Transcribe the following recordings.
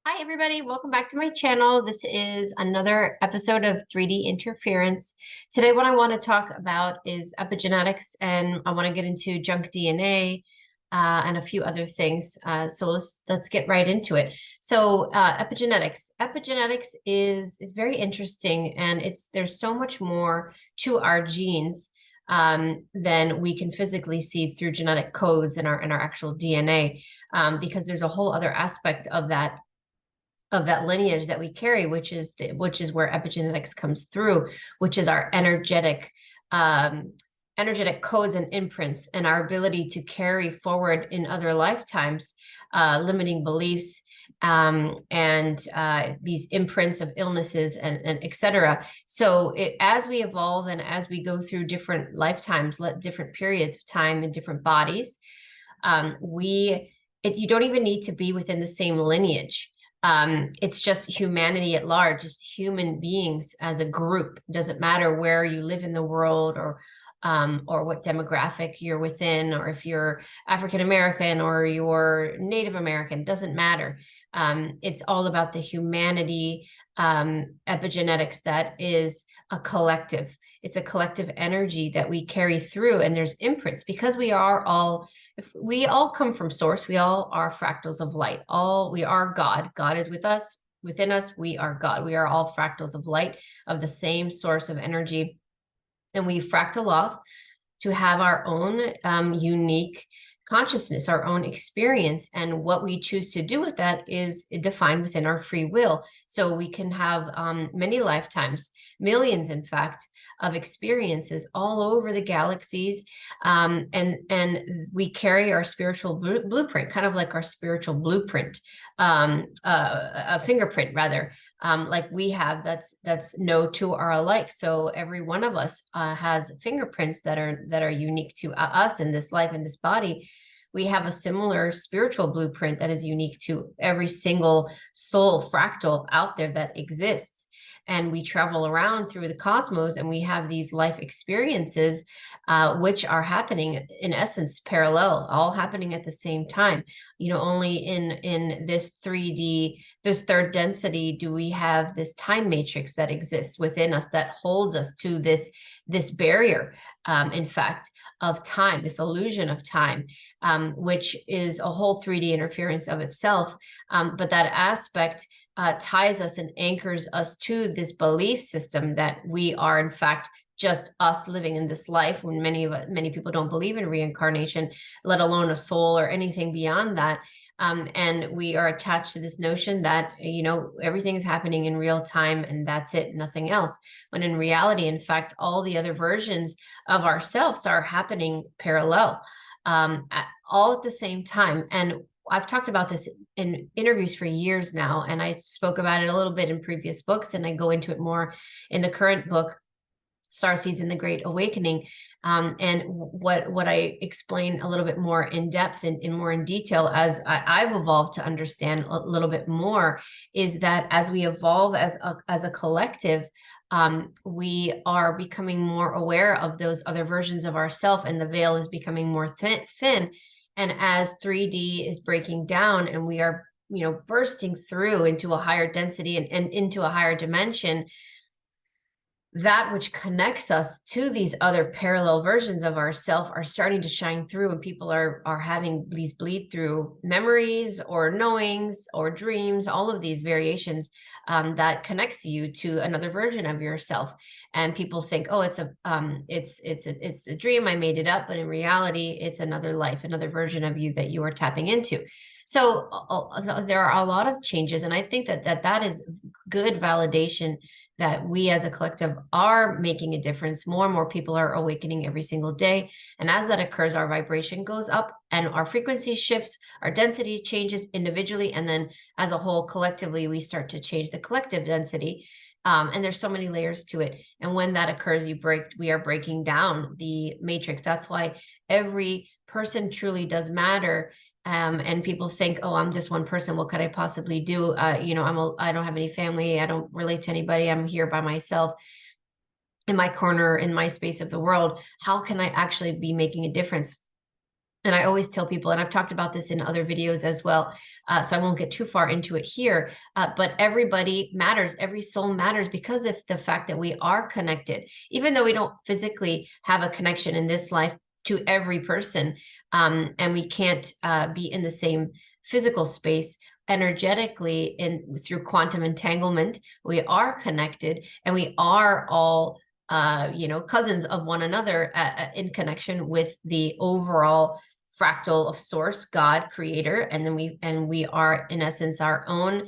Hi, everybody. Welcome back to my channel. This is another episode of 3D Interference. Today, what I want to talk about is epigenetics, and I want to get into junk DNA and a few other things. So let's get right into it. So epigenetics. Epigenetics is very interesting, and there's so much more to our genes than we can physically see through genetic codes in our actual DNA, because there's a whole other aspect of that lineage that we carry, which is where epigenetics comes through, which is our energetic codes and imprints, and our ability to carry forward in other lifetimes limiting beliefs, and these imprints of illnesses and etc. So as we evolve and as we go through different lifetimes, different periods of time in different bodies, you don't even need to be within the same lineage. It's just humanity at large, just human beings as a group. It doesn't matter where you live in the world, or what demographic you're within, or if you're African American or you're Native American, doesn't matter. It's all about the humanity, epigenetics that is a collective. It's a collective energy that we carry through, and there's imprints because we all come from source. We all are fractals of light. We are God. God is with us, within us. We are God. We are all fractals of light, of the same source of energy. And we fractal off to have our own unique consciousness, our own experience. And what we choose to do with that is defined within our free will. So we can have many lifetimes, millions, in fact, of experiences all over the galaxies. And we carry our spiritual blueprint, kind of like our spiritual blueprint, a fingerprint rather, like we have, that's no two are alike. So every one of us has fingerprints that are unique to us in this life, in this body. We have a similar spiritual blueprint that is unique to every single soul fractal out there that exists. And we travel around through the cosmos, and we have these life experiences, which are happening in essence parallel, all happening at the same time. Only in this 3D, this third density, do we have this time matrix that exists within us that holds us to this barrier, in fact, of time, this illusion of time, which is a whole 3D interference of itself. But that aspect ties us and anchors us to this belief system that we are, in fact, just us living in this life, when many people don't believe in reincarnation, let alone a soul or anything beyond that. And we are attached to this notion that, everything is happening in real time and that's it, nothing else. When in reality, in fact, all the other versions of ourselves are happening parallel, all at the same time. And I've talked about this in interviews for years now, and I spoke about it a little bit in previous books, and I go into it more in the current book, Starseeds and the Great Awakening. And what I explain a little bit more in depth and more in detail as I've evolved to understand a little bit more, is that as we evolve as a collective, we are becoming more aware of those other versions of ourselves, and the veil is becoming more thin. And as 3D is breaking down, and we are, bursting through into a higher density and into a higher dimension, that which connects us to these other parallel versions of ourself are starting to shine through, and people are having these bleed through memories or knowings or dreams, all of these variations that connects you to another version of yourself. And people think, oh, it's a dream, I made it up, but in reality, it's another life, another version of you that you are tapping into. So there are a lot of changes, and I think that is good validation that we as a collective are making a difference. More and more people are awakening every single day. And as that occurs, our vibration goes up and our frequency shifts, our density changes individually. And then as a whole, collectively, we start to change the collective density. And there's so many layers to it. And when that occurs, we are breaking down the matrix. That's why every person truly does matter. And people think, oh, I'm just one person. What could I possibly do? I don't have any family. I don't relate to anybody. I'm here by myself in my corner, in my space of the world. How can I actually be making a difference? And I always tell people, and I've talked about this in other videos as well, so I won't get too far into it here, but everybody matters. Every soul matters because of the fact that we are connected. Even though we don't physically have a connection in this life to every person, and we can't be in the same physical space, energetically and through quantum entanglement, we are connected, and we are all cousins of one another, in connection with the overall fractal of source, God, creator. And then we are in essence our own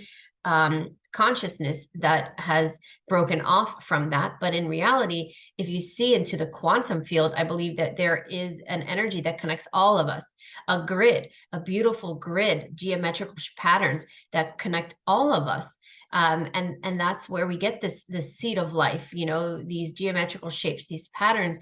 consciousness that has broken off from that. But in reality, if you see into the quantum field, I believe that there is an energy that connects all of us, a grid, a beautiful grid, geometrical patterns that connect all of us. And that's where we get this seed of life, these geometrical shapes, these patterns,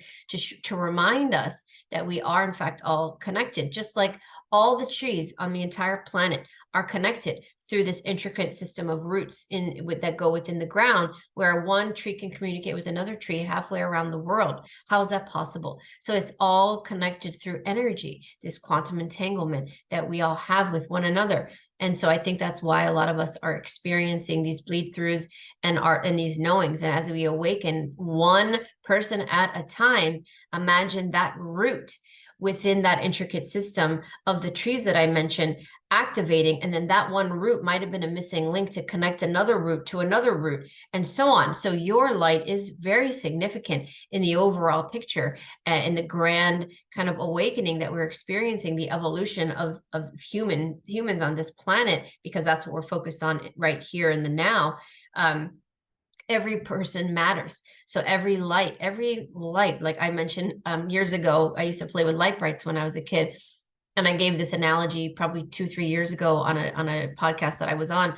to remind us that we are in fact all connected, just like all the trees on the entire planet are connected through this intricate system of roots that go within the ground, where one tree can communicate with another tree halfway around the world. How is that possible? So it's all connected through energy, this quantum entanglement that we all have with one another. And so I think that's why a lot of us are experiencing these bleed throughs and these knowings. And as we awaken one person at a time, imagine that root within that intricate system of the trees that I mentioned activating, and then that one root might have been a missing link to connect another root to another root, and so on. So your light is very significant in the overall picture, in the grand kind of awakening that we're experiencing, the evolution of humans on this planet, because that's what we're focused on right here in the now. Every person matters. So every light, like I mentioned years ago, I used to play with light brights when I was a kid. And I gave this analogy probably 2-3 years ago on a podcast that I was on.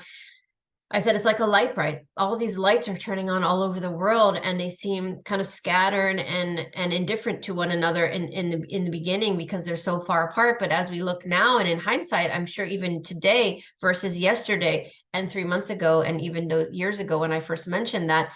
I said, it's like a light bright. All these lights are turning on all over the world, and they seem kind of scattered and indifferent to one another in the beginning because they're so far apart. But as we look now, and in hindsight, I'm sure even today versus yesterday and 3 months ago, and even years ago when I first mentioned that,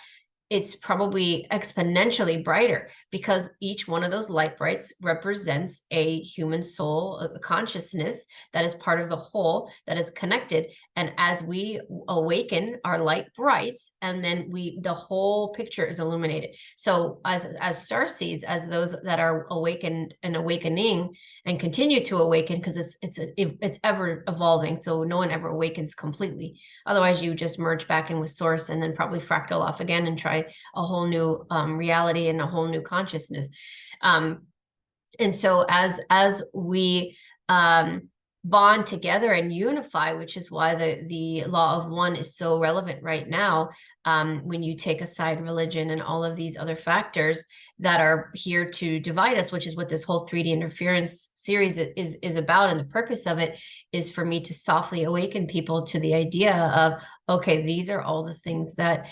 it's probably exponentially brighter because each one of those light brights represents a human soul, a consciousness that is part of the whole, that is connected. And as we awaken, our light brights, and then the whole picture is illuminated. So as starseeds, as those that are awakened and awakening and continue to awaken, because it's ever evolving. So no one ever awakens completely. Otherwise, you just merge back in with source and then probably fractal off again and try a whole new reality and a whole new consciousness. And so as we bond together and unify, which is why the law of one is so relevant right now, when you take aside religion and all of these other factors that are here to divide us, which is what this whole 3D interference series is about. And the purpose of it is for me to softly awaken people to the idea of, okay, these are all the things that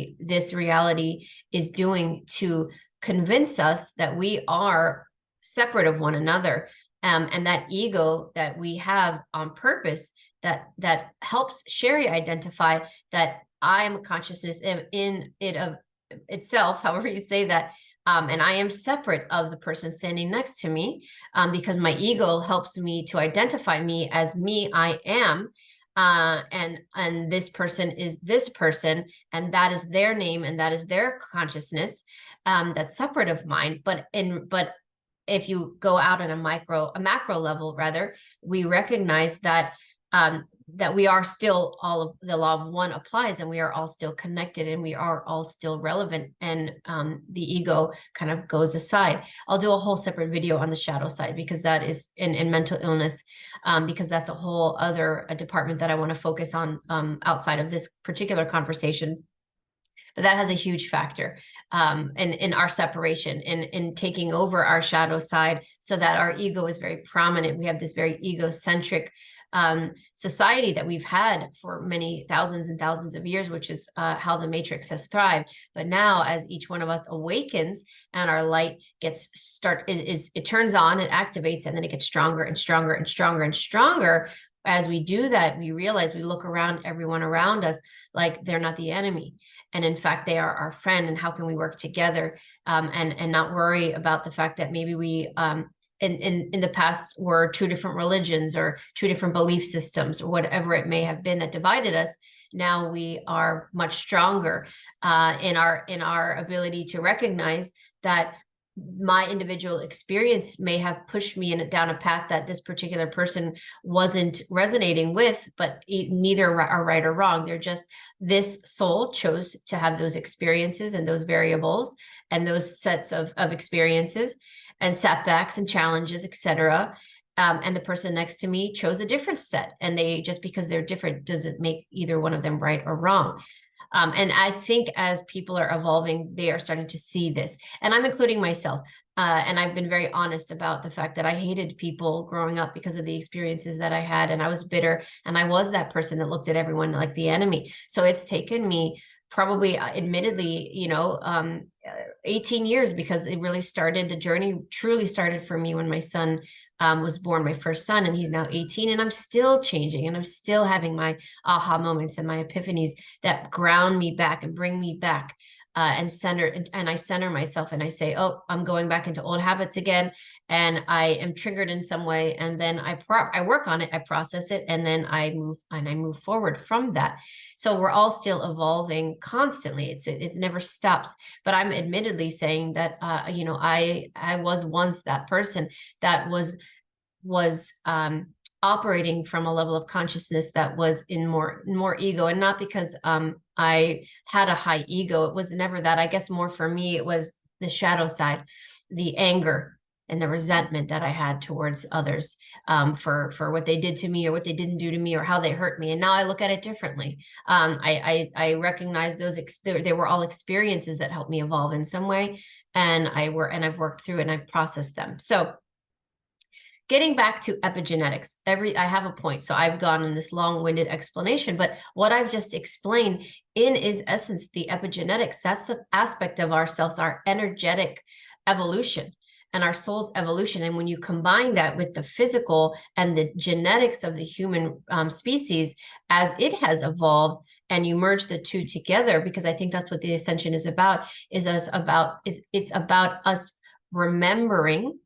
this reality is doing to convince us that we are separate of one another. And that ego that we have on purpose that helps Sherri identify that I am a consciousness in it of itself, however you say that, and I am separate of the person standing next to me, because my ego helps me to identify me as me. I am, and this person is this person, and that is their name, and that is their consciousness, that's separate of mine. But if you go out on a macro level, rather, we recognize that that we are still all of the law of one applies, and we are all still connected, and we are all still relevant, and the ego kind of goes aside. I'll do a whole separate video on the shadow side, because that is in mental illness, because that's a whole other department that I want to focus on outside of this particular conversation. But that has a huge factor in our separation, in taking over our shadow side, so that our ego is very prominent. We have this very egocentric society that we've had for many thousands and thousands of years, which is how the matrix has thrived. But now, as each one of us awakens and our light it turns on, it activates, and then it gets stronger and stronger and stronger and stronger. As we do that, we realize, we look around everyone around us like they're not the enemy. And in fact, they are our friend. And how can we work together and not worry about the fact that maybe we in the past were two different religions or two different belief systems or whatever it may have been that divided us. Now we are much stronger in our ability to recognize that my individual experience may have pushed me down a path that this particular person wasn't resonating with, but neither are right or wrong. They're just, this soul chose to have those experiences and those variables and those sets of experiences and setbacks and challenges, etc. And the person next to me chose a different set, and they, just because they're different doesn't make either one of them right or wrong. And I think as people are evolving, they are starting to see this. And I'm including myself. And I've been very honest about the fact that I hated people growing up because of the experiences that I had. And I was bitter. And I was that person that looked at everyone like the enemy. So it's taken me probably, admittedly, 18 years, because it really started, the journey truly started for me when my son was born, my first son, and he's now 18, and I'm still changing, and I'm still having my aha moments and my epiphanies that ground me back and bring me back and center, and I center myself, and I say, oh, I'm going back into old habits again, and I am triggered in some way, and then I work on it, I process it, and then I move forward from that. So we're all still evolving constantly. It never stops. But I'm admittedly saying that I was once that person that was operating from a level of consciousness that was in more ego, and not because I had a high ego. It was never that. I guess more for me, it was the shadow side, the anger and the resentment that I had towards others for what they did to me or what they didn't do to me or how they hurt me. And now I look at it differently. I recognize they were all experiences that helped me evolve in some way, and I've worked through it and I've processed them. So getting back to epigenetics, I have a point. So I've gone on this long-winded explanation, but what I've just explained is essence the epigenetics. That's the aspect of ourselves, our energetic evolution and our soul's evolution. And when you combine that with the physical and the genetics of the human species as it has evolved, and you merge the two together, because I think that's what the Ascension is about, it's about us remembering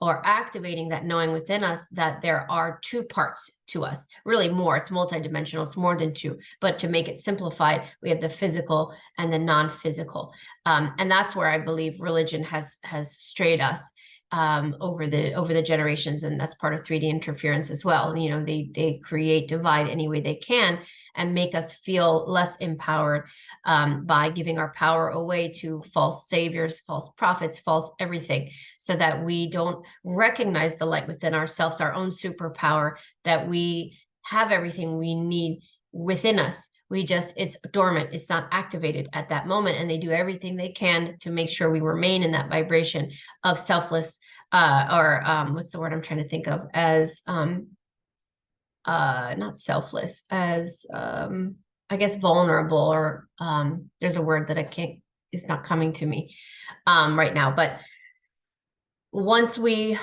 or activating that knowing within us that there are two parts to us, really more. It's multidimensional, it's more than two. But to make it simplified, we have the physical and the non-physical. And that's where I believe religion has strayed us over the generations, and that's part of 3D interference as well. They create divide any way they can and make us feel less empowered by giving our power away to false saviors, false prophets, false everything, so that we don't recognize the light within ourselves, our own superpower, that we have everything we need within us. It's dormant, it's not activated at that moment, and they do everything they can to make sure we remain in that vibration of selfless what's the word I'm trying to think of, as not selfless, as I guess vulnerable, or there's a word that it's not coming to me right now. But once we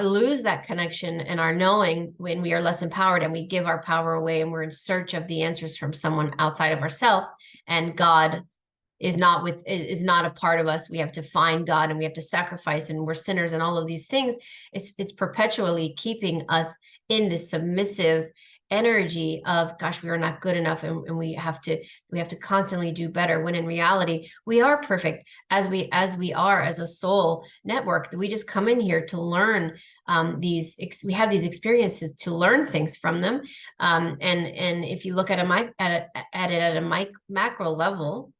lose that connection and our knowing, when we are less empowered and we give our power away and we're in search of the answers from someone outside of ourselves, and God is not a part of us, we have to find God and we have to sacrifice, and we're sinners and all of these things. It's perpetually keeping us in this submissive energy of, gosh, we are not good enough, and we have to constantly do better, when in reality we are perfect as we are as a soul network. We just come in here to learn we have these experiences to learn things from them, and if you look at it at a macro level,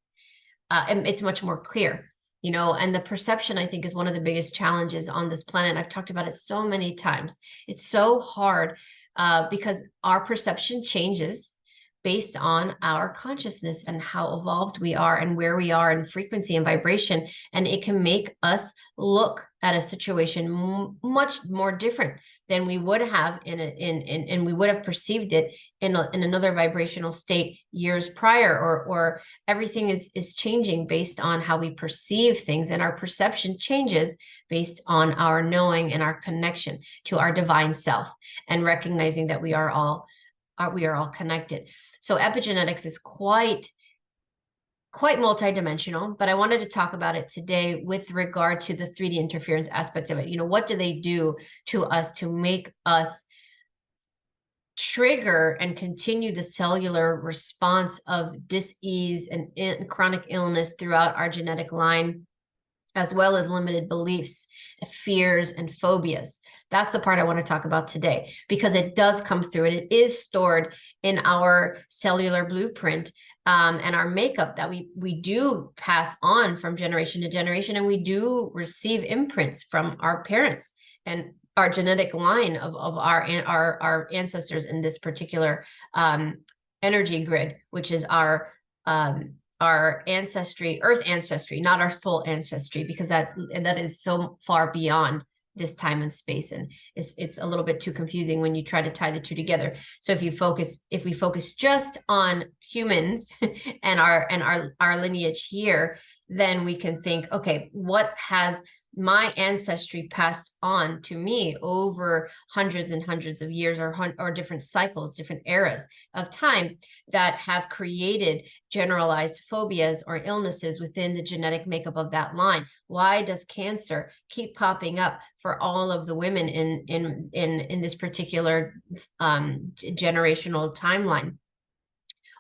it's much more clear. And the perception, I think, is one of the biggest challenges on this planet. I've talked about it so many times. It's so hard because our perception changes based on our consciousness and how evolved we are and where we are in frequency and vibration. And it can make us look at a situation much more different than we would have and we would have perceived it in another vibrational state years prior, or everything is changing based on how we perceive things, and our perception changes based on our knowing and our connection to our divine self, and recognizing that we are all connected. So epigenetics is quite quite multidimensional, but I wanted to talk about it today with regard to the 3D interference aspect of it. You know, what do they do to us to make us trigger and continue the cellular response of dis-ease and chronic illness throughout our genetic line, as well as limited beliefs, fears, and phobias? That's the part I want to talk about today, because it does come through and it is stored in our cellular blueprint, and our makeup that we do pass on from generation to generation, and we do receive imprints from our parents and our genetic line of our ancestors in this particular energy grid, which is our ancestry, earth ancestry, not our soul ancestry, because that is so far beyond this time and space, and it's a little bit too confusing when you try to tie the two together. So if we focus just on humans and our lineage here, then we can think, okay, what has my ancestry passed on to me over hundreds and hundreds of years, or different cycles, different eras of time, that have created generalized phobias or illnesses within the genetic makeup of that line? Why does cancer keep popping up for all of the women in this particular generational timeline?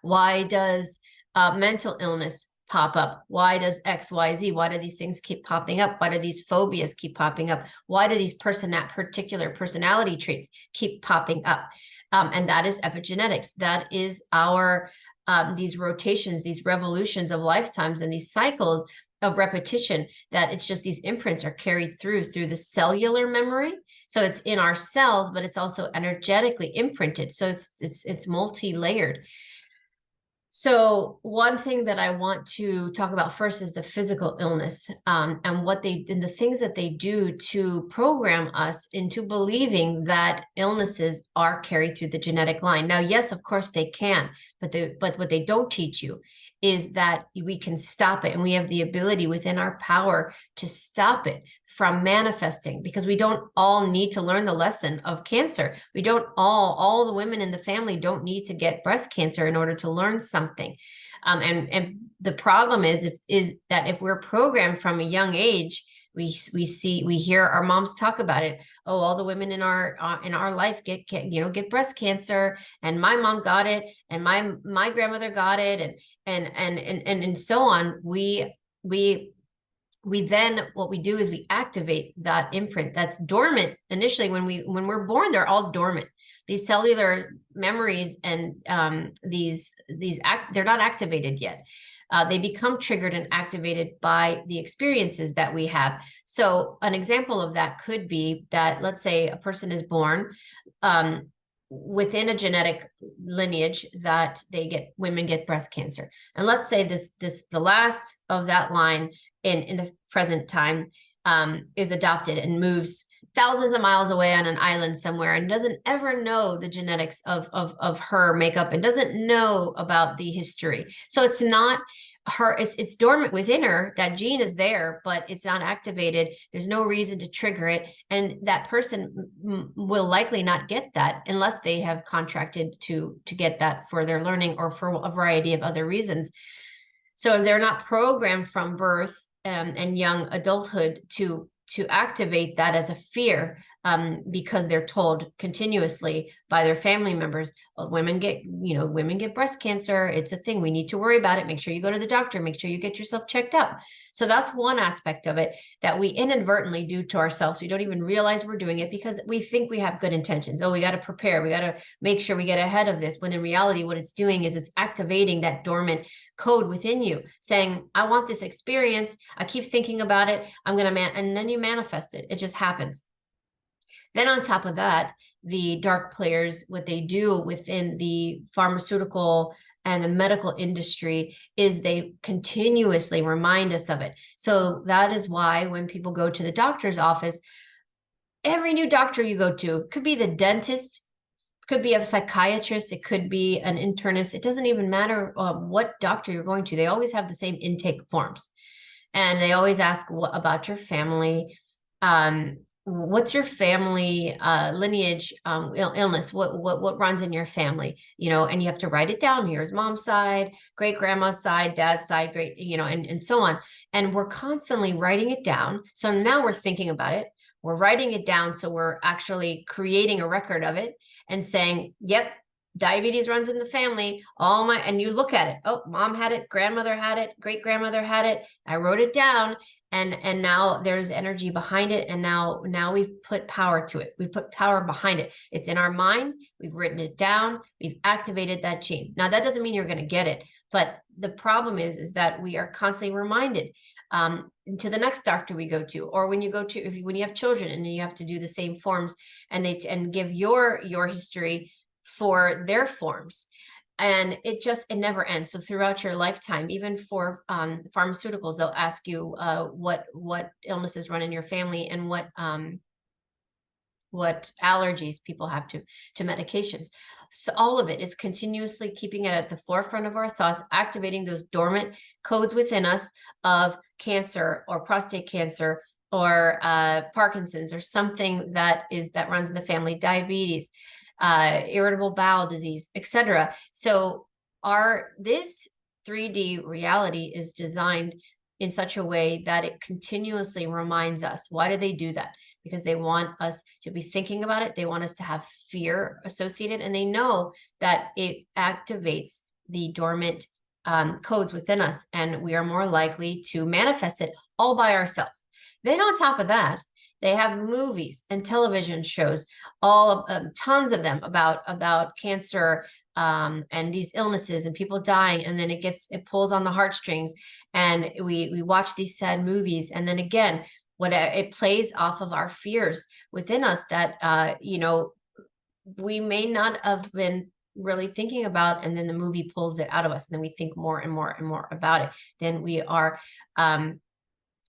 Why does mental illness pop up? Why does XYZ? Why do these things keep popping up? Why do these phobias keep popping up? Why do these particular personality traits keep popping up? And that is epigenetics. That is our these rotations, these revolutions of lifetimes, and these cycles of repetition, that it's just these imprints are carried through the cellular memory. So it's in our cells, but it's also energetically imprinted. So it's multi-layered. So one thing that I want to talk about first is the physical illness, and the things that they do to program us into believing that illnesses are carried through the genetic line. Now, yes, of course they can, but what they don't teach you is that we can stop it, and we have the ability within our power to stop it from manifesting, because we don't all need to learn the lesson of cancer. We don't all the women in the family don't need to get breast cancer in order to learn something. And the problem is that if we're programmed from a young age, we hear our moms talk about it. Oh, all the women in our life get breast cancer, and my mom got it, and my grandmother got it, and so on. We then, what we do is we activate that imprint that's dormant initially. When we're born, they're all dormant. These cellular memories and they're not activated yet. They become triggered and activated by the experiences that we have. So an example of that could be that, let's say a person is born within a genetic lineage that women get breast cancer. And let's say the last of that line in the present time is adopted and moves thousands of miles away on an island somewhere, and doesn't ever know the genetics of her makeup, and doesn't know about the history. So it's not her, it's dormant within her. That gene is there, but it's not activated. There's no reason to trigger it. And that person will likely not get that unless they have contracted to get that for their learning, or for a variety of other reasons. So if they're not programmed from birth and young adulthood to activate that as a fear, because they're told continuously by their family members, well, women get breast cancer. It's a thing. We need to worry about it. Make sure you go to the doctor. Make sure you get yourself checked up. So that's one aspect of it that we inadvertently do to ourselves. We don't even realize we're doing it, because we think we have good intentions. Oh, we got to prepare. We got to make sure we get ahead of this. When in reality, what it's doing is it's activating that dormant code within you, saying, I want this experience. I keep thinking about it. And then you manifest it. It just happens. Then on top of that, the dark players, what they do within the pharmaceutical and the medical industry is they continuously remind us of it. So that is why when people go to the doctor's office, every new doctor you go to, could be the dentist, could be a psychiatrist, it could be an internist. It doesn't even matter what doctor you're going to. They always have the same intake forms. And they always ask, what about your family? what's your family lineage illness? What runs in your family? And you have to write it down. Here's mom's side, great grandma's side, dad's side, great, and so on. And we're constantly writing it down. So now we're thinking about it. We're writing it down. So we're actually creating a record of it and saying, yep, diabetes runs in the family. And you look at it. Oh, mom had it, grandmother had it, great grandmother had it. I wrote it down. And now there's energy behind it, and now we've put power to it. We put power behind it. It's in our mind. We've written it down. We've activated that gene. Now that doesn't mean you're going to get it, but the problem is that we are constantly reminded to the next doctor we go to, or when you have children and you have to do the same forms, and give your history for their forms. And it never ends. So throughout your lifetime, even for pharmaceuticals, they'll ask you what illnesses run in your family and what allergies people have to medications. So all of it is continuously keeping it at the forefront of our thoughts, activating those dormant codes within us of cancer or prostate cancer or Parkinson's or something that runs in the family, diabetes, irritable bowel disease, etc. So this 3D reality is designed in such a way that it continuously reminds us. Why do they do that? Because they want us to be thinking about it. They want us to have fear associated, and they know that it activates the dormant codes within us, and we are more likely to manifest it all by ourselves. Then on top of that, they have movies and television shows, tons of them about cancer and these illnesses and people dying, and then it pulls on the heartstrings, and we watch these sad movies, and then again, it plays off of our fears within us that we may not have been really thinking about, and then the movie pulls it out of us, and then we think more and more and more about it. Then we are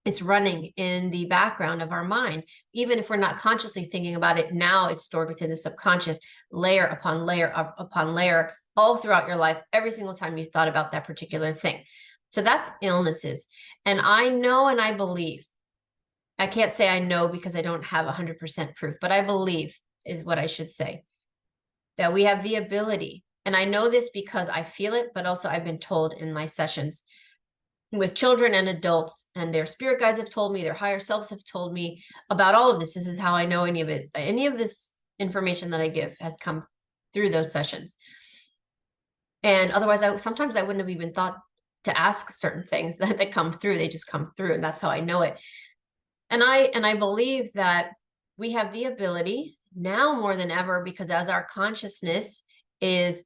it's running in the background of our mind. Even if we're not consciously thinking about it, now it's stored within the subconscious, layer upon layer upon layer, all throughout your life, every single time you've thought about that particular thing. So that's illnesses. And I know, and I believe, I can't say I know because I don't have 100% proof, but I believe is what I should say, that we have the ability. And I know this because I feel it, but also I've been told in my sessions with children and adults, and their spirit guides have told me, their higher selves have told me about all of this. This is how I know any of it. Any of this information that I give has come through those sessions. And otherwise, sometimes I wouldn't have even thought to ask certain things that come through. They just come through, and that's how I know it. And I believe that we have the ability now more than ever, because as our consciousness is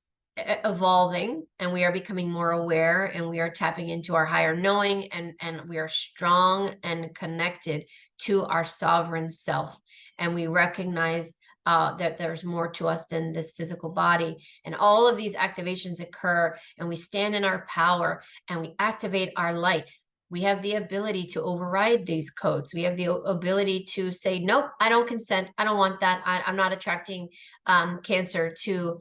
evolving and we are becoming more aware, and we are tapping into our higher knowing, and we are strong and connected to our sovereign self, and we recognize that there's more to us than this physical body, and all of these activations occur, and we stand in our power and we activate our light. We have the ability to override these codes. We have the ability to say, nope, I don't consent. I don't want that. I'm not attracting cancer to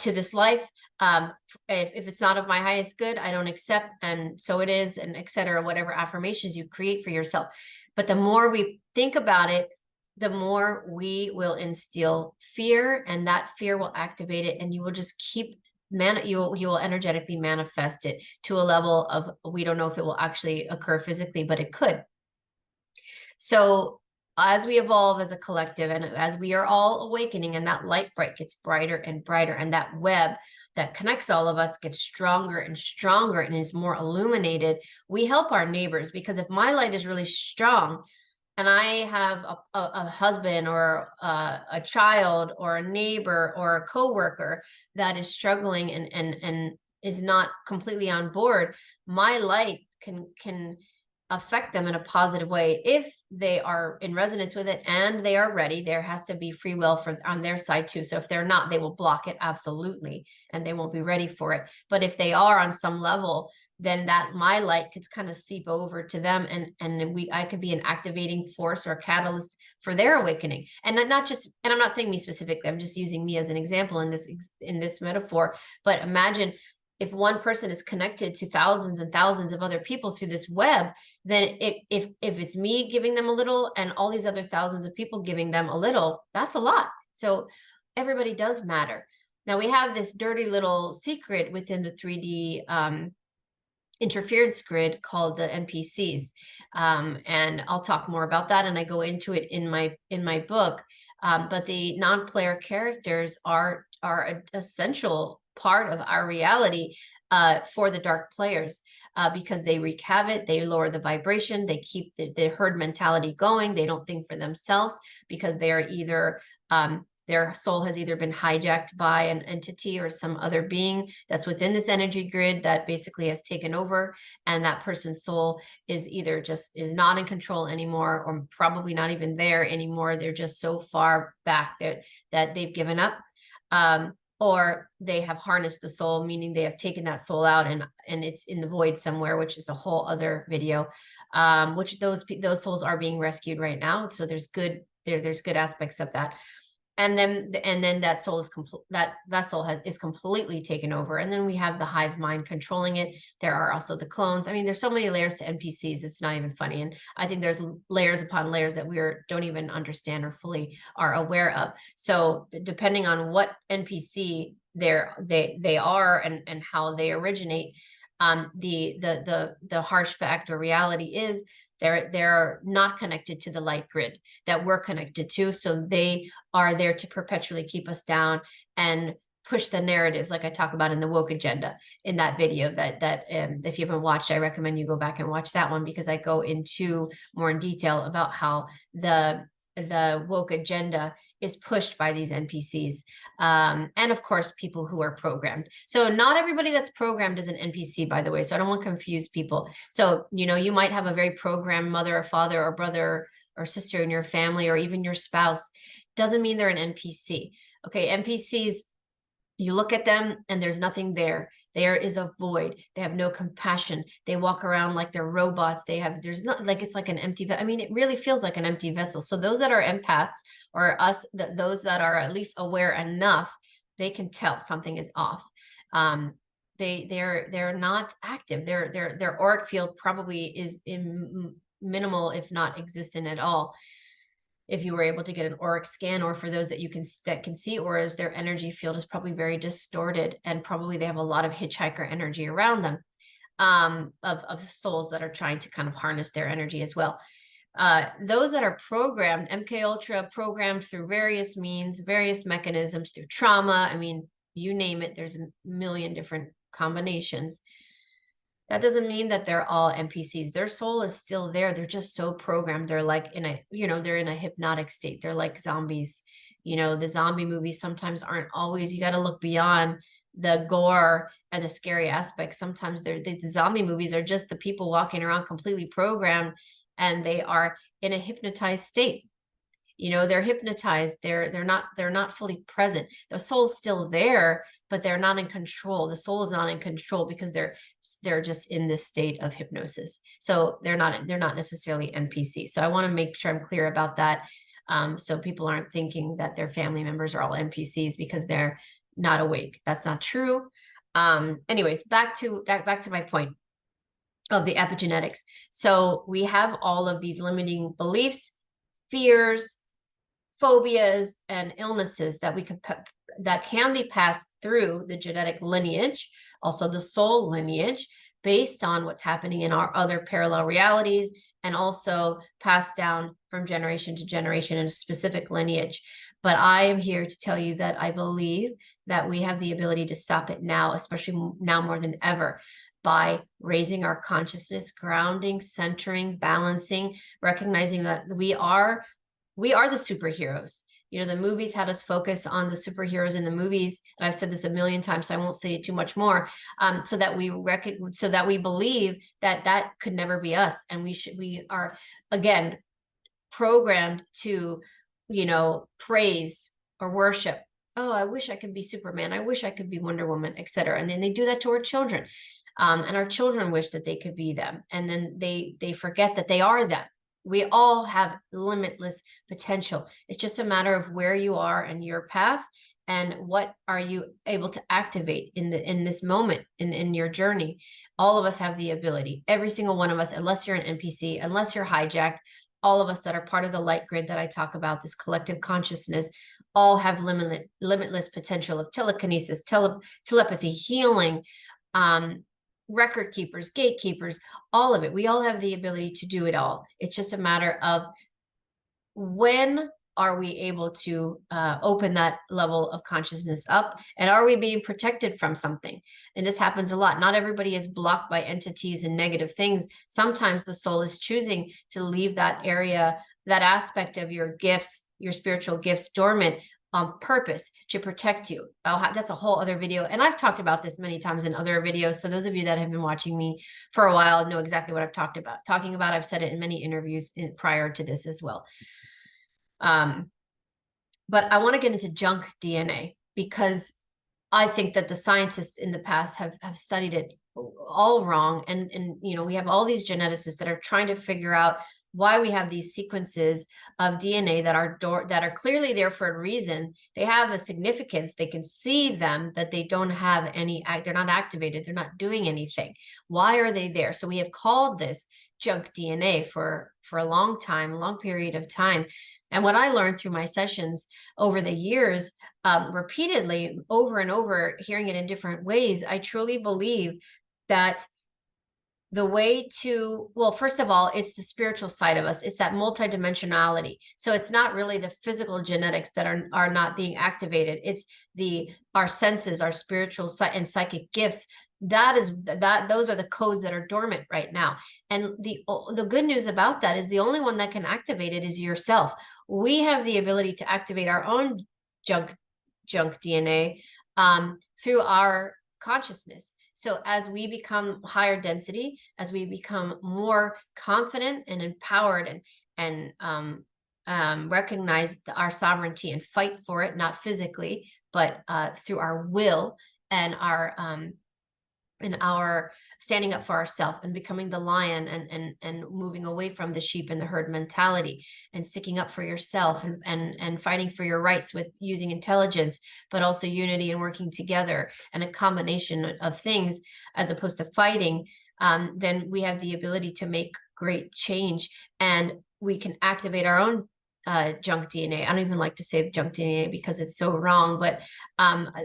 this life. If it's not of my highest good, I don't accept. And so it is, and etc. Whatever affirmations you create for yourself. But the more we think about it, the more we will instill fear, and that fear will activate it, and you will just keep you will energetically manifest it to a level of, we don't know if it will actually occur physically, but it could. So as we evolve as a collective, and as we are all awakening, and that light bright gets brighter and brighter, and that web that connects all of us gets stronger and stronger and is more illuminated, we help our neighbors. Because if my light is really strong, and I have a husband or a child or a neighbor or a coworker that is struggling and is not completely on board, my light can affect them in a positive way if they are in resonance with it and they are ready. There has to be free will on their side too. So if they're not, they will block it, absolutely, and they won't be ready for it. But if they are on some level, then my light could kind of seep over to them, and I could be an activating force or catalyst for their awakening. And not just, and I'm not saying me specifically, I'm just using me as an example in this metaphor. But imagine if one person is connected to thousands and thousands of other people through this web, then if it's me giving them a little and all these other thousands of people giving them a little, that's a lot. So everybody does matter. Now we have this dirty little secret within the 3D interference grid called the NPCs, and I'll talk more about that, and I go into it in my book. But the non-player characters are an essential part of our reality for the dark players, because they wreak havoc, they lower the vibration, they keep the herd mentality going. They don't think for themselves because they are either their soul has either been hijacked by an entity or some other being that's within this energy grid that basically has taken over, and that person's soul is either just is not in control anymore, or probably not even there anymore. They're just so far back that they've given up, or they have harnessed the soul, meaning they have taken that soul out and it's in the void somewhere, which is a whole other video. Which those souls are being rescued right now, so there's good aspects of that. And then that soul is that vessel is completely taken over, and then we have the hive mind controlling it. There are also the clones. I mean, there's so many layers to NPCs, it's not even funny. And I think there's layers upon layers that we don't even understand or fully are aware of. So depending on what NPC they are and how they originate, the harsh fact or reality is they're not connected to the light grid that we're connected to. So they are there to perpetually keep us down and push the narratives, like I talk about in the woke agenda in that video that if you haven't watched, I recommend you go back and watch that one, because I go into more in detail about how the woke agenda is pushed by these NPCs. And of course, people who are programmed. So not everybody that's programmed is an NPC, by the way. So I don't want to confuse people. So, you might have a very programmed mother or father or brother or sister in your family, or even your spouse. Doesn't mean they're an NPC. Okay, NPCs, you look at them and there's nothing there. There is a void. They have no compassion. They walk around like they're robots. There's not, like, it's like an empty, I mean, it really feels like an empty vessel. So those that are empaths, or those that are at least aware enough, they can tell something is off. They're not active. Their auric field probably is minimal, if not existent at all. If you were able to get an auric scan, or for those that can see auras, their energy field is probably very distorted, and probably they have a lot of hitchhiker energy around them, of souls that are trying to kind of harness their energy as well. Those that are programmed, MK Ultra programmed through various means, various mechanisms, through trauma, I mean, you name it, there's a million different combinations. That doesn't mean that they're all NPCs. Their soul is still there. They're just so programmed. They're like they're in a hypnotic state. They're like zombies. The zombie movies sometimes aren't always, you got to look beyond the gore and the scary aspects. Sometimes the zombie movies are just the people walking around completely programmed, and they are in a hypnotized state. They're hypnotized. They're not fully present. The soul's still there, but they're not in control. The soul is not in control because they're just in this state of hypnosis. So they're not necessarily NPCs. So I want to make sure I'm clear about that, so people aren't thinking that their family members are all NPCs because they're not awake. That's not true. Anyways, back to my point of the epigenetics. So we have all of these limiting beliefs, fears, phobias, and illnesses that can be passed through the genetic lineage, also the soul lineage, based on what's happening in our other parallel realities, and also passed down from generation to generation in a specific lineage. But I am here to tell you that I believe that we have the ability to stop it now, especially now more than ever, by raising our consciousness, grounding, centering, balancing, recognizing that we are the superheroes. The movies had us focus on the superheroes in the movies, and I've said this a million times, so I won't say it too much more, so that we believe that could never be us, and we are again programmed to praise or worship. Oh, I wish I could be Superman. I wish I could be Wonder Woman, etc. And then they do that to our children, and our children wish that they could be them, and then they forget that they are them. We all have limitless potential. It's just a matter of where you are and your path, and what are you able to activate in this moment in your journey. All of us have the ability, every single one of us, unless you're an NPC, unless you're hijacked, all of us that are part of the light grid that I talk about, this collective consciousness, all have limitless potential of telekinesis, telepathy, healing, record keepers, gatekeepers, all of it. We all have the ability to do it all. It's just a matter of when are we able to open that level of consciousness up, and are we being protected from something? And this happens a lot. Not everybody is blocked by entities and negative things. Sometimes the soul is choosing to leave that area, that aspect of your gifts, your spiritual gifts, dormant on purpose to protect you. That's a whole other video, and I've talked about this many times in other videos, so those of you that have been watching me for a while know exactly what I've talking about. I've said it in many interviews prior to this as well. But I want to get into junk DNA, because I think that the scientists in the past have studied it all wrong. And we have all these geneticists that are trying to figure out why we have these sequences of DNA that are clearly there for a reason. They have a significance. They can see them, that they don't have any, they're not activated. They're not doing anything. Why are they there? So we have called this junk DNA for a long time, a long period of time. And what I learned through my sessions over the years, repeatedly, over and over, hearing it in different ways, I truly believe that the way to, well, first of all, it's the spiritual side of us. It's that multidimensionality. So it's not really the physical genetics that are not being activated. It's our senses, our spiritual and psychic gifts. Those are the codes that are dormant right now. And the good news about that is the only one that can activate it is yourself. We have the ability to activate our own junk DNA through our consciousness. So as we become higher density, as we become more confident and empowered and recognize our sovereignty and fight for it, not physically, but through our will and our standing up for ourselves and becoming the lion and moving away from the sheep and the herd mentality and sticking up for yourself and fighting for your rights with using intelligence, but also unity and working together and a combination of things as opposed to fighting, then we have the ability to make great change, and we can activate our own junk DNA. I don't even like to say junk DNA because it's so wrong, but this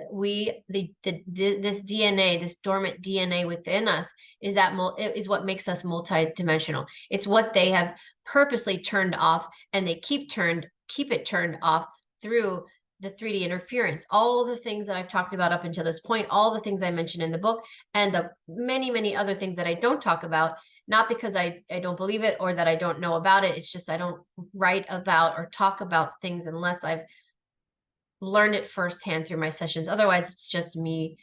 DNA, this dormant DNA within us is what makes us multidimensional. It's what they have purposely turned off, and they keep it turned off through the 3D interference, all the things that I've talked about up until this point, all the things I mentioned in the book, and the many, many other things that I don't talk about, not because I don't believe it or that I don't know about it. It's just I don't write about or talk about things unless I've learned it firsthand through my sessions. Otherwise, it's just me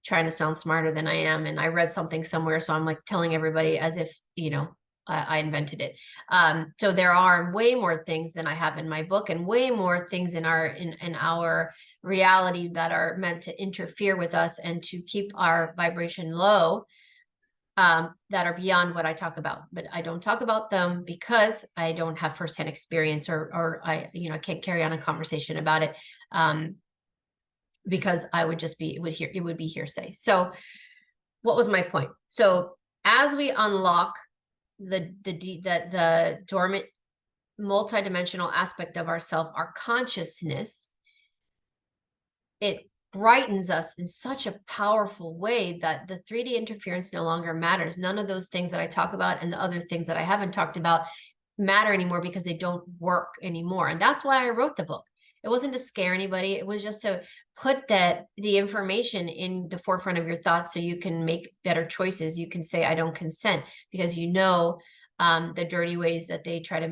trying to sound smarter than I am. And I read something somewhere, so I'm like telling everybody as if, I invented it. So there are way more things than I have in my book, and way more things in our reality that are meant to interfere with us and to keep our vibration low, that are beyond what I talk about. But I don't talk about them because I don't have firsthand experience, or I can't carry on a conversation about it, because it would be hearsay. So what was my point? So as we unlock the dormant multidimensional aspect of ourself, our consciousness, it brightens us in such a powerful way that the 3D interference no longer matters. None of those things that I talk about and the other things that I haven't talked about matter anymore, because they don't work anymore. And that's why I wrote the book. It wasn't to scare anybody. It was just to put the information in the forefront of your thoughts so you can make better choices. You can say, I don't consent, because the dirty ways that they try to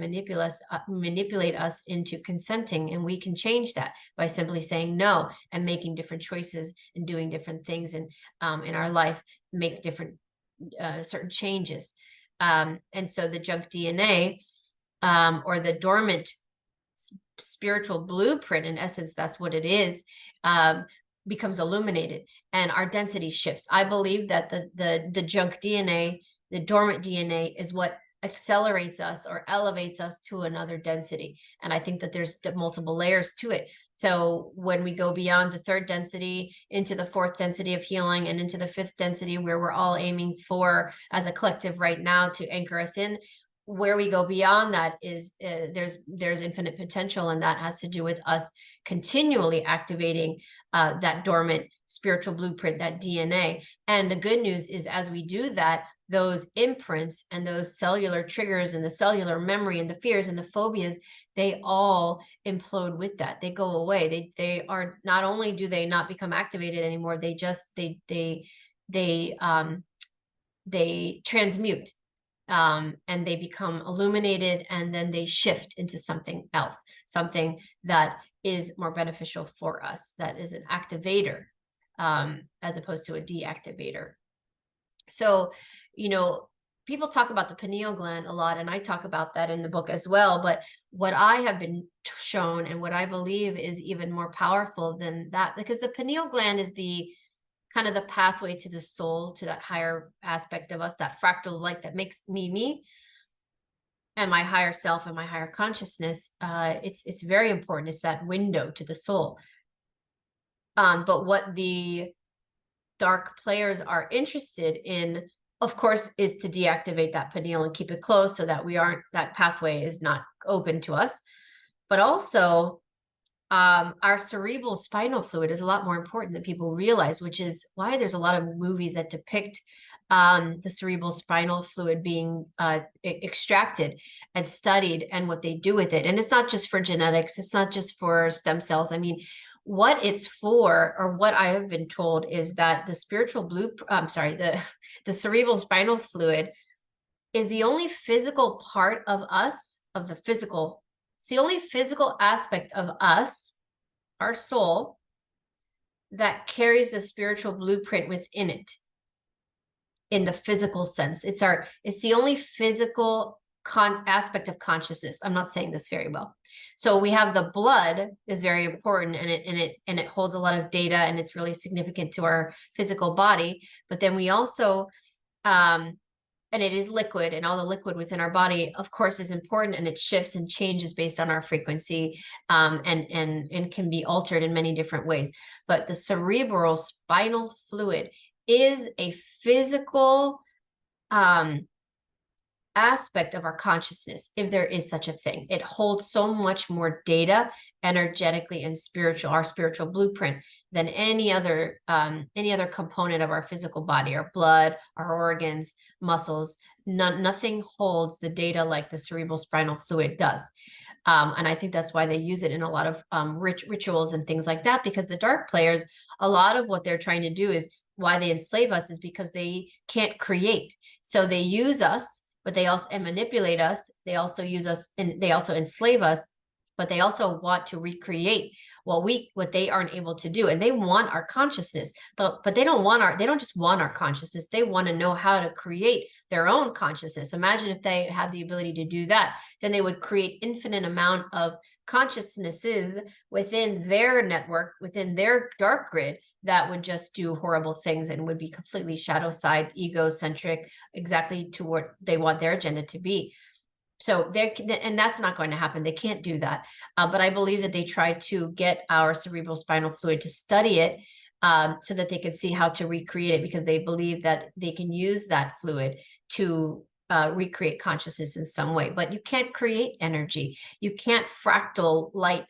manipulate us into consenting. And we can change that by simply saying no and making different choices and doing different things in our life, make different certain changes. And so the junk DNA, or the dormant spiritual blueprint, in essence, that's what it is, becomes illuminated, and our density shifts. I believe that the junk DNA, the dormant DNA, is what accelerates us or elevates us to another density. And I think that there's multiple layers to it. So when we go beyond the third density into the fourth density of healing and into the fifth density, where we're all aiming for as a collective right now to anchor us in, where we go beyond that is there's infinite potential, and that has to do with us continually activating that dormant spiritual blueprint, that DNA. And the good news is, as we do that, those imprints and those cellular triggers and the cellular memory and the fears and the phobias, they all implode with that. They go away. They are, not only do they not become activated anymore, they just they transmute, and they become illuminated, and then they shift into something else, something that is more beneficial for us, that is an activator, as opposed to a deactivator. So, people talk about the pineal gland a lot, and I talk about that in the book as well. But what I have been shown, and what I believe is even more powerful than that, because the pineal gland is the kind of the pathway to the soul, to that higher aspect of us, that fractal light that makes me and my higher self and my higher consciousness. It's very important. It's that window to the soul. But what the dark players are interested in, of course, is to deactivate that pineal and keep it closed so that that pathway is not open to us. But also, our cerebral spinal fluid is a lot more important than people realize, which is why there's a lot of movies that depict the cerebral spinal fluid being extracted and studied, and what they do with it. And it's not just for genetics. It's not just for stem cells. I mean, what it's for, or what I have been told, is that the the cerebral spinal fluid is the only physical part of us, of the physical. It's the only physical aspect of us, our soul, that carries the spiritual blueprint within it, in the physical sense. It's the only physical aspect of consciousness. I'm not saying this very well. So we have the blood is very important, and it holds a lot of data, and it's really significant to our physical body. But then we also, and it is liquid, and all the liquid within our body, of course, is important, and it shifts and changes based on our frequency, and can be altered in many different ways. But the cerebral spinal fluid is a physical aspect of our consciousness, if there is such a thing. It holds so much more data energetically and our spiritual blueprint, than any other component of our physical body, our blood, our organs, muscles. Nothing holds the data like the cerebral spinal fluid does. And I think that's why they use it in a lot of rituals and things like that, because the dark players, a lot of what they're trying to do, is why they enslave us, is because they can't create. So they use us, but they also manipulate us. They also use us, and they also enslave us, but they also want to recreate what they aren't able to do. And they want our consciousness, but they don't just want our consciousness. They want to know how to create their own consciousness. Imagine if they had the ability to do that, then they would create infinite amount of consciousnesses within their network, within their dark grid, that would just do horrible things and would be completely shadow side, egocentric, exactly to what they want their agenda to be. So and that's not going to happen. They can't do that. But I believe that they try to get our cerebral spinal fluid to study it, so that they can see how to recreate it, because they believe that they can use that fluid to recreate consciousness in some way. But you can't create energy. You can't fractal light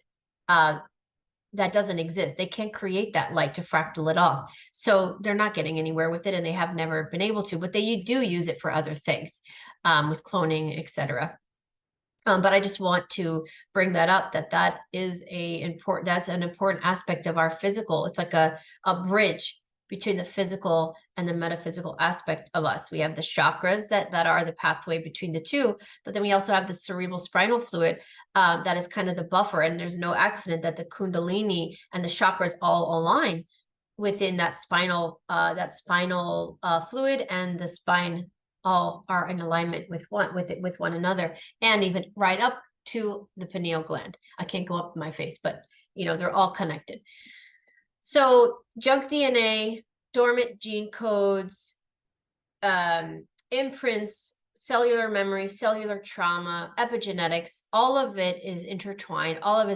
that doesn't exist. They can't create that light to fractal it off. So they're not getting anywhere with it, and they have never been able to, but they do use it for other things, with cloning, etc. But I just want to bring that up, that is that's an important aspect of our physical. It's like a bridge between the physical and the metaphysical aspect of us. We have the chakras that are the pathway between the two, but then we also have the cerebral spinal fluid, that is kind of the buffer. And there's no accident that the kundalini and the chakras all align within that spinal fluid, and the spine all are in alignment with one another, and even right up to the pineal gland. I can't go up my face, but they're all connected. So junk DNA, dormant gene codes, imprints, cellular memory, cellular trauma, epigenetics, all of it is intertwined. All of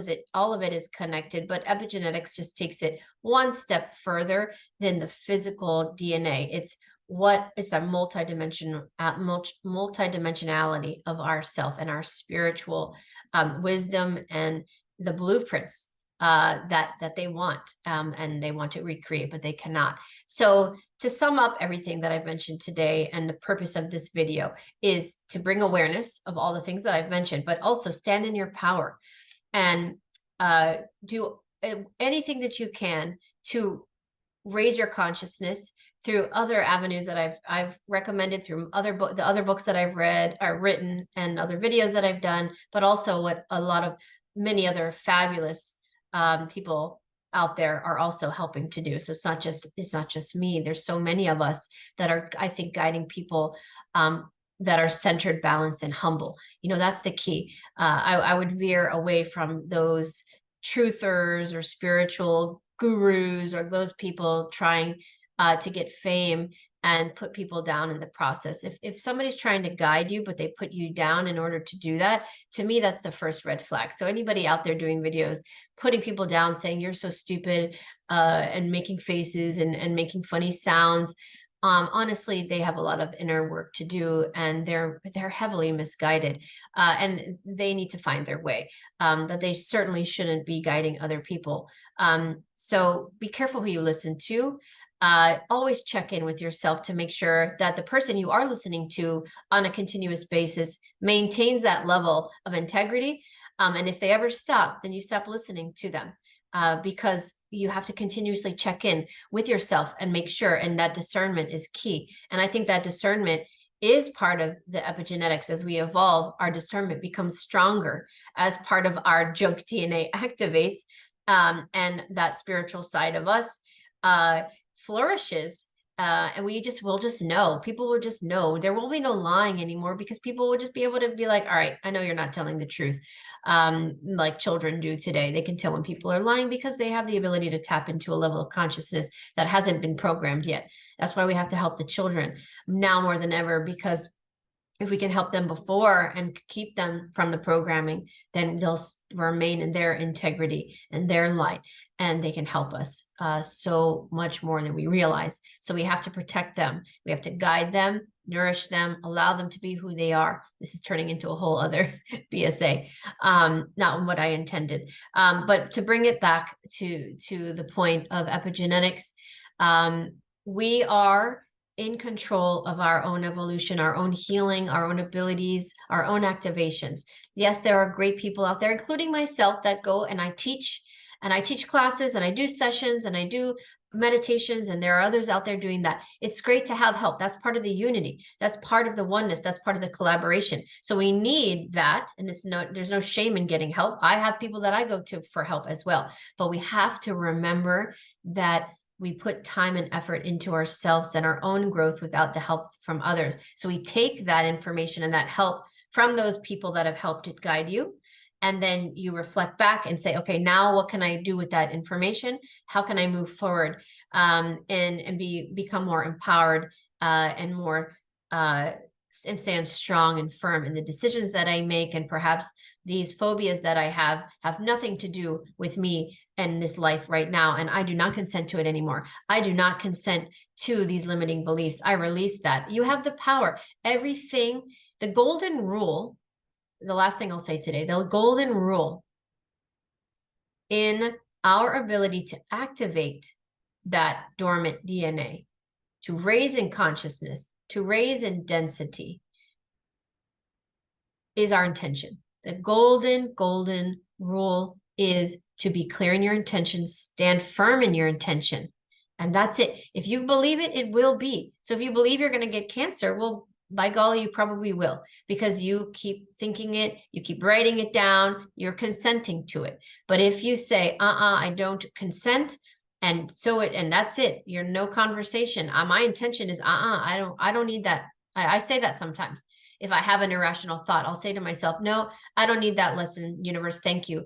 it is connected, but epigenetics just takes it one step further than the physical DNA. It's that multidimensionality of ourself and our spiritual wisdom and the blueprints that they want, and they want to recreate, but they cannot. So to sum up everything that I've mentioned today, and the purpose of this video is to bring awareness of all the things that I've mentioned, but also stand in your power and do anything that you can to raise your consciousness through other avenues that I've recommended, through the other books that I've read or written, and other videos that I've done, but also what many other fabulous people out there are also helping to do. So it's not just me. There's so many of us that are, I think, guiding people that are centered, balanced, and humble. That's the key. I would veer away from those truthers or spiritual gurus or those people trying to get fame and put people down in the process. If somebody's trying to guide you, but they put you down in order to do that, to me, that's the first red flag. So anybody out there doing videos, putting people down, saying you're so stupid, and making faces and making funny sounds, honestly, they have a lot of inner work to do, and they're heavily misguided, and they need to find their way. But they certainly shouldn't be guiding other people. So be careful who you listen to. Always check in with yourself to make sure that the person you are listening to on a continuous basis maintains that level of integrity. And if they ever stop, then you stop listening to them, because you have to continuously check in with yourself and make sure, and that discernment is key. And I think that discernment is part of the epigenetics. As we evolve, our discernment becomes stronger as part of our junk DNA activates, and that spiritual side of us flourishes, and we'll just know. People will just know. There will be no lying anymore, because people will just be able to be like, all right, I know you're not telling the truth, like children do today. They can tell when people are lying because they have the ability to tap into a level of consciousness that hasn't been programmed yet. That's why we have to help the children now more than ever, because if we can help them before and keep them from the programming, then they'll remain in their integrity and their light, and they can help us so much more than we realize. So we have to protect them. We have to guide them, nourish them, allow them to be who they are. This is turning into a whole other BSA, not what I intended. But to bring it back to the point of epigenetics, we are in control of our own evolution, our own healing, our own abilities, our own activations. Yes, there are great people out there, including myself, that go and I teach classes, and I do sessions, and I do meditations, and there are others out there doing that. It's great to have help. That's part of the unity. That's part of the oneness. That's part of the collaboration. So we need that. And there's no shame in getting help. I have people that I go to for help as well. But we have to remember that we put time and effort into ourselves and our own growth without the help from others. So we take that information and that help from those people that have helped it guide you. And then you reflect back and say, okay, now what can I do with that information? How can I move forward, and become more empowered, and more and stand strong and firm in the decisions that I make? And perhaps these phobias that I have nothing to do with me and this life right now, and I do not consent to it anymore. I do not consent to these limiting beliefs. I release that. You have the power. Everything, the golden rule, the last thing I'll say today, the golden rule in our ability to activate that dormant DNA, to raise in consciousness, to raise in density, is our intention. The golden rule is to be clear in your intentions, stand firm in your intention. And that's it. If you believe it, it will be. So if you believe you're going to get cancer, well, by golly, you probably will, because you keep thinking it, you keep writing it down, you're consenting to it. But if you say, I don't consent, and that's it, you're no conversation. My intention is, I don't need that. I say that sometimes. If I have an irrational thought, I'll say to myself, no, I don't need that lesson, universe, thank you.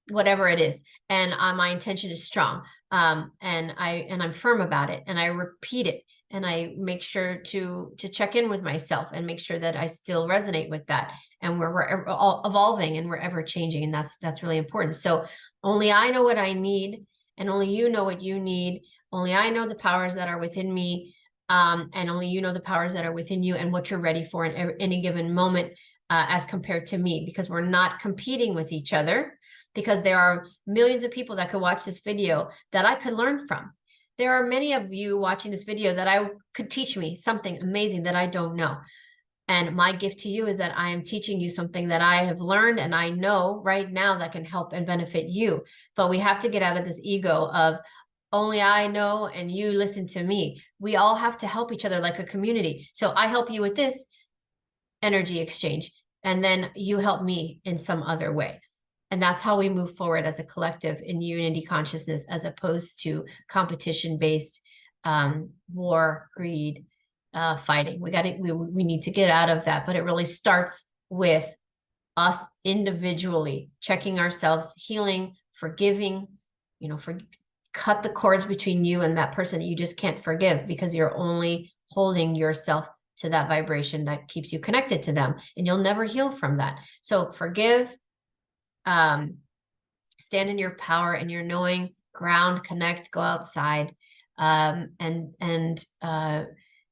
whatever it is. And my intention is strong. And I'm firm about it, and I repeat it, and I make sure to check in with myself and make sure that I still resonate with that. And we're all evolving, and we're ever changing. And that's really important. So only I know what I need, and only you know what you need. Only I know the powers that are within me. And only you know the powers that are within you and what you're ready for in any given moment, as compared to me, because we're not competing with each other, because there are millions of people that could watch this video that I could learn from. There are many of you watching this video that I could teach me something amazing that I don't know. And my gift to you is that I am teaching you something that I have learned and I know right now that can help and benefit you. But we have to get out of this ego of only I know and you listen to me. We all have to help each other like a community. So I help you with this energy exchange, and then you help me in some other way. And that's how we move forward as a collective in unity consciousness, as opposed to competition-based war, greed, fighting. We need to get out of that. But it really starts with us individually checking ourselves, healing, forgiving, cut the cords between you and that person that you just can't forgive, because you're only holding yourself to that vibration that keeps you connected to them, and you'll never heal from that. So forgive, stand in your power and your knowing, ground, connect, go outside, and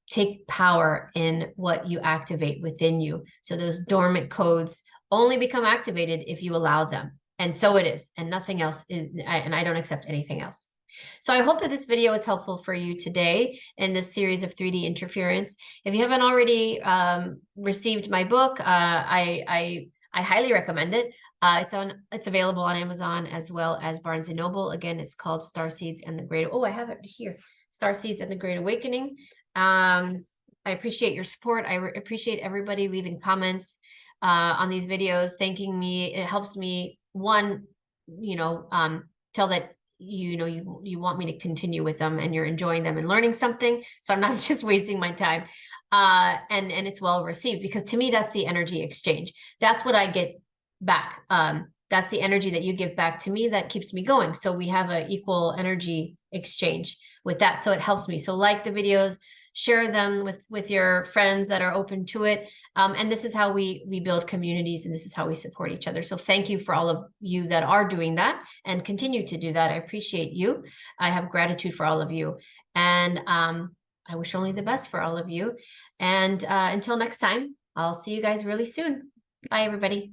take power in what you activate within you. So those dormant codes only become activated if you allow them. And so it is, and nothing else is, and I don't accept anything else. So I hope that this video is helpful for you today in this series of 3D interference. If you haven't already received my book, I highly recommend it. It's available on Amazon as well as Barnes & Noble. Again, it's called Starseeds and the Great, I have it here, Starseeds and the Great Awakening. I appreciate your support. I appreciate everybody leaving comments on these videos, thanking me. It helps me, one, tell that you want me to continue with them and you're enjoying them and learning something, so I'm not just wasting my time. And it's well received, because to me that's the energy exchange. That's what I get back. That's the energy that you give back to me that keeps me going. So we have an equal energy exchange with that. So it helps me. So like the videos, share them with your friends that are open to it. And this is how we build communities, and this is how we support each other. So thank you for all of you that are doing that and continue to do that. I appreciate you. I have gratitude for all of you. And I wish only the best for all of you. And until next time, I'll see you guys really soon. Bye, everybody.